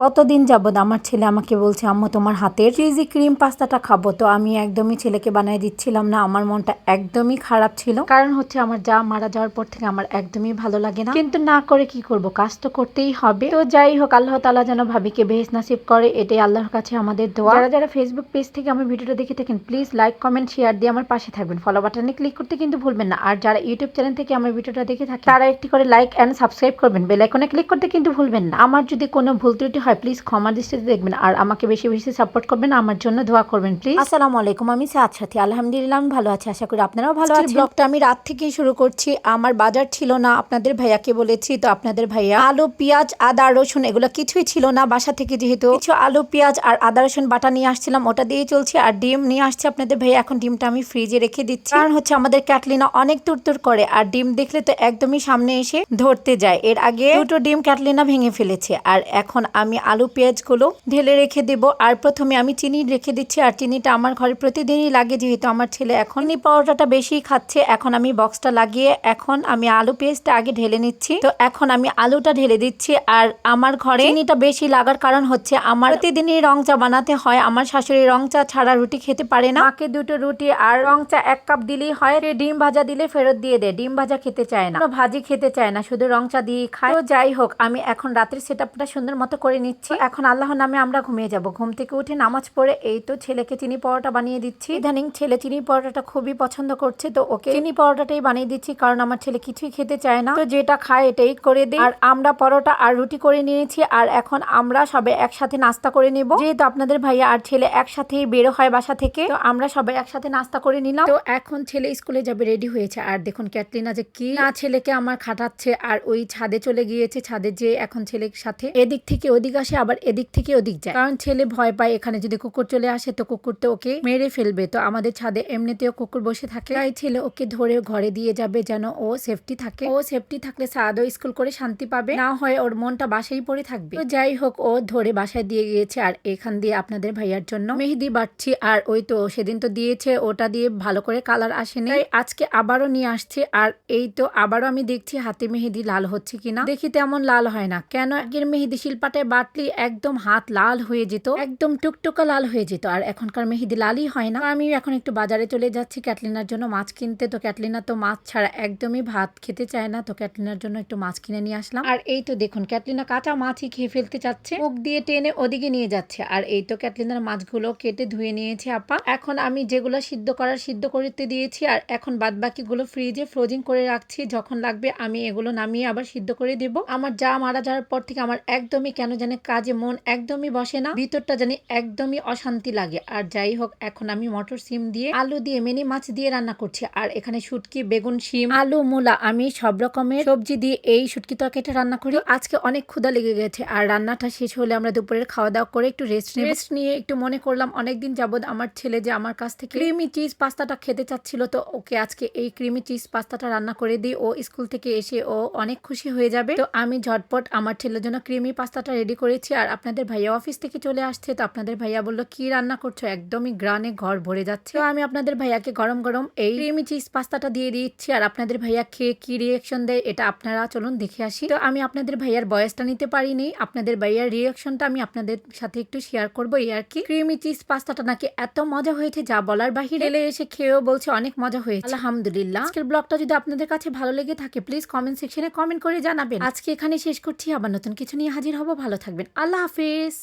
কতদিন যাবত আমার ছেলে আমাকে বলছে আম্মু তোমার হাতের চিজি ক্রিম পাস্তাটা খাবো। তো আমি একদমই ছেলেকে বানিয়ে দিচ্ছিলাম না। আমার মনটা একদমই খারাপ ছিল, কারণ হচ্ছে আমার যা মারা যাওয়ার পর থেকে আমার একদমই ভালো লাগে না, কিন্তু না করে কি করব, কাজ তো করতেই হবে। তো যাই হোক, আল্লাহ তাআলা যেন ভাবিকে বেহেশ নাসিব করে, এটাই আল্লাহর কাছে আমাদের দোয়া। যারা যারা ফেসবুক পেজ থেকে আমার ভিডিওটা দেখে থাকেন, প্লিজ লাইক কমেন্ট শেয়ার দিয়ে আমার পাশে থাকবেন, ফলো বাটনে ক্লিক করতে কিন্তু ভুলবেন না। আর যারা ইউটিউব চ্যানেল থেকে আমার ভিডিওটা দেখে থাকেন, তারা একটি করে লাইক এন্ড সাবস্ক্রাইব করবেন, বেল আইকনে ক্লিক করতে কিন্তু ভুলবেন না। আমার যদি কোনো ভুল ত্রুটি হয় প্লিজ ক্ষমা দৃষ্টিতে দেখবেন, আর আমাকে বেশি বেশি সাপোর্ট করবেন, আমার জন্য দোয়া করবেন প্লিজ। আসসালামু আলাইকুম, আমি সাথী সাথী, আলহামদুলিল্লাহ আমি ভালো আছি, আশা করি আপনারাও ভালো আছেন। ব্লগটা আমি রাত থেকেই শুরু করছি। আমার বাজার ছিল না, আপনাদের ভাইয়াকে বলেছি, তো আপনাদের ভাইয়া আলু পেঁয়াজ আদা রসুন এগুলো কিছুই ছিল না বাসা থেকে, যেহেতু কিছু আলু পেঁয়াজ আর আদা রসুন বাটা নিয়ে আসছিলাম, ওটা দিয়ে চলছে। আর ডিম নিয়ে আসছে আপনাদের ভাইয়া, এখন ডিমটা আমি ফ্রিজে রেখে দিচ্ছি, কারণ হচ্ছে আমাদের ক্যাটলিনা অনেক তুরতুর করে, আর ডিম দেখলে তো একদমই সামনে এসে ধরতে যায়। এর আগে দুটো ডিম ক্যাটলিনা ভেঙে ফেলেছে। আর এখন আমি আলু পেঁয়াজগুলো ঢেলে রেখে দেব, আর প্রথমে আমি চিনি রেখে দিচ্ছি। আর চিনিটা আমার ঘরে প্রতিদিনই লাগে, যেহেতু আমার ছেলে এখন চিনি পরোটাটা বেশি খাচ্ছে। এখন আমি বক্সটা লাগিয়ে এখন আমি আলু পেঁয়াজটা আগে ঢেলে নিচ্ছি। তো এখন আমি আলুটা ঢেলে দিচ্ছি। আর আমার ঘরে চিনিটা বেশি লাগার কারণ হচ্ছে আমার প্রতিদিনই রং চা বানাতে হয়। আমার শাশুড়ি রং চা ছাড়া রুটি খেতে পারে না, মাকে দুটো রুটি আর রং চা 1 কাপ দিলেই হয়। ডিম ভাজা দিলে ফেরত দিয়ে দেয়, ডিম ভাজা খেতে চায় না, ভাজি খেতে চায় না, শুধু রং চা দিয়ে খায়। তো যাই হোক, আমি এখন রাতের সেটআপটা সুন্দর মতো করে নিচ্ছি। এখন আল্লাহর নামে আমরা ঘুমিয়ে যাব। ঘুম থেকে উঠে নামাজ পড়ে এই তো ছেলেকে চিনি পরোটা বানিয়ে দিচ্ছি। ইদানিং ছেলে চিনি পরোটাটা খুবই পছন্দ করছে, তো ওকে চিনি পরোটাটাই বানিয়ে দিচ্ছি, কারণ আমার ছেলে কিছুই খেতে চায় না, তো যেটা খায় এটাই করে দিই। আর আমরা পরোটা আর রুটি করে নিয়েছি, আর এখন আমরা সবাই একসাথে নাস্তা করে নেব, যেহেতু আপনাদের ভাইয়া আর ছেলে একসাথেই বেরো হয় বাসা থেকে, তো আমরা সবাই একসাথে নাস্তা করে নিলাম। তো এখন ছেলে স্কুলে যাবে, রেডি হয়েছে। আর দেখুন ক্যাটলিনা যে কি না ছেলেকে আমার খাটাচ্ছে, আর ওই ছাদে চলে গিয়েছে। ছাদে যে এখন ছেলের সাথে এদিক থেকে ওদিক আসে, আবার এদিক থেকে ওদিক যায়, কারণ ছেলে ভয় পায় এখানে যদি কুকুর চলে আসে তো কুকুর তো ওকে মেরে ফেলবে। তো আমাদের ছাদে এমনিতেও কুকুর বসে থাকে, তাই ছেলে ওকে ধরে ঘরে দিয়ে যাবে, যেন ও সেফটি থাকে। ও সেফটি থাকলে সাদও স্কুল করে শান্তি পাবে, না হয় ওর মনটা বাসায় পড়ে থাকবে। তো যাই হোক, ও ধরে বাসায় দিয়ে গিয়েছে। আর এখান দিয়ে আপনাদের ভাইয়ার জন্য মেহেদি বাটছি। আর ওই তো সেদিন তো দিয়েছে, ওটা দিয়ে ভালো করে কালার আসেনি, তাই আজকে আবারও নিয়ে আসছে। আর এই তো আবারও আমি দেখছি হাতে মেহেদি লাল হচ্ছে কিনা, দেখি তেমন লাল হয় না। কেন, আগের মেহেদি শিল্পাটায় বাটলি একদম হাত লাল হয়ে যেত, একদম টুকটুকা লাল হয়ে যেত, আর এখনকার মেহেদি লালই হয় না। আমি এখন একটু বাজারে চলে যাচ্ছি ক্যাটলিনার জন্য মাছ কিনতে। তো ক্যাটলিনা তো মাছ ছাড়া একদমই ভাত খেতে চায় না, তো ক্যাটলিনার জন্য একটু মাছ কিনে নিয়ে আসলাম। আর এই তো দেখুন ক্যাটলিনা কাঁচা মাছই খেয়ে ফেলতে চাচ্ছে, মুখ দিয়ে টেনে ওদিকে নিয়ে যাচ্ছে। আর এই তো ক্যাটলিনার মাছগুলো কেটে ধুয়ে নিয়েছে আপা। এখন আমি যেগুলো সিদ্ধ করার সিদ্ধ করতে দিয়েছি, আর এখন বাদ বাকিগুলো ফ্রিজে ফ্রোজিং করে রাখছি, যখন লাগবে আমি এগুলো নামিয়ে আবার সিদ্ধ করে দেব। আমার যা মারা যাওয়ার পর থেকে আমার একদমই কেন জানে কাজে মন একদমই বসে না, ভিতরটা জানি একদমই অশান্তি লাগে। আর যাই হোক, এখন আমি মটর সিম দিয়ে আলু দিয়ে মিনি মাছ দিয়ে রান্না করছি। আর এখানে শুটকি, বেগুন, শিম, আলু, মূলা, আমি সব রকমের সবজি দিয়ে এই শুটকি তরকারিটা রান্না করি। আজকে অনেক ক্ষুধা লেগে গেছে, আর রান্নাটা শেষ হলে আমরা দুপুরের খাওয়া দাওয়া করে একটু রেস্ট নিয়ে একটু মনে করলাম অনেকদিন যাবত আমার ছেলে যে আমার কাছ থেকে ক্রিমি চিজ পাস্তাটা খেতে চাচ্ছিল, তো ওকে আজকে এই ক্রিমি চিজ পাস্তাটা রান্না করে দিই। ও স্কুল থেকে এসে ও অনেক খুশি হয়ে যাবে। তো আমি ঝটপট আমার ছেলের জন্য ক্রিমি পাস্তাটা রেডি করেছি। আর আপনাদের ভাইয়া অফিস থেকে চলে আসছে, তো আপনাদের ভাইয়া বললো কি রান্না করছো, একদমই গ্রানে ঘর ভরে যাচ্ছে। তো আমি আপনাদের ভাইয়াকে গরম গরম এই ক্রিমি চিজ পাস্তাটা দিয়ে দিচ্ছি। আর আপনাদের ভাইয়া খেয়ে কি রিয়াকশন দেয় এটা আপনারা চলুন দেখে আসি। তো আমি আপনাদের ভাইয়ার বয়সটা নিতে পারিনি, আপনাদের ভাইয়ার রিয়াকশনটা আমি আপনাদের সাথে একটু শেয়ার করবো, এই আর কি। ক্রিমি চিজ পাস্তাটা নাকি এত মজা হয়েছে যা বলার বাহিরে, এলে এসে খেয়েও বলছে অনেক মজা হয়েছে, আলহামদুলিল্লাহ। আজকের ব্লগটা যদি আপনাদের কাছে ভালো লেগে থাকে প্লিজ কমেন্ট সেকশনে কমেন্ট করে জানাবেন। আজকে এখানে শেষ করছি, আবার নতুন কিছু নিয়ে হাজির হব। ভালো থাকবেন, আল্লাহ হাফেজ।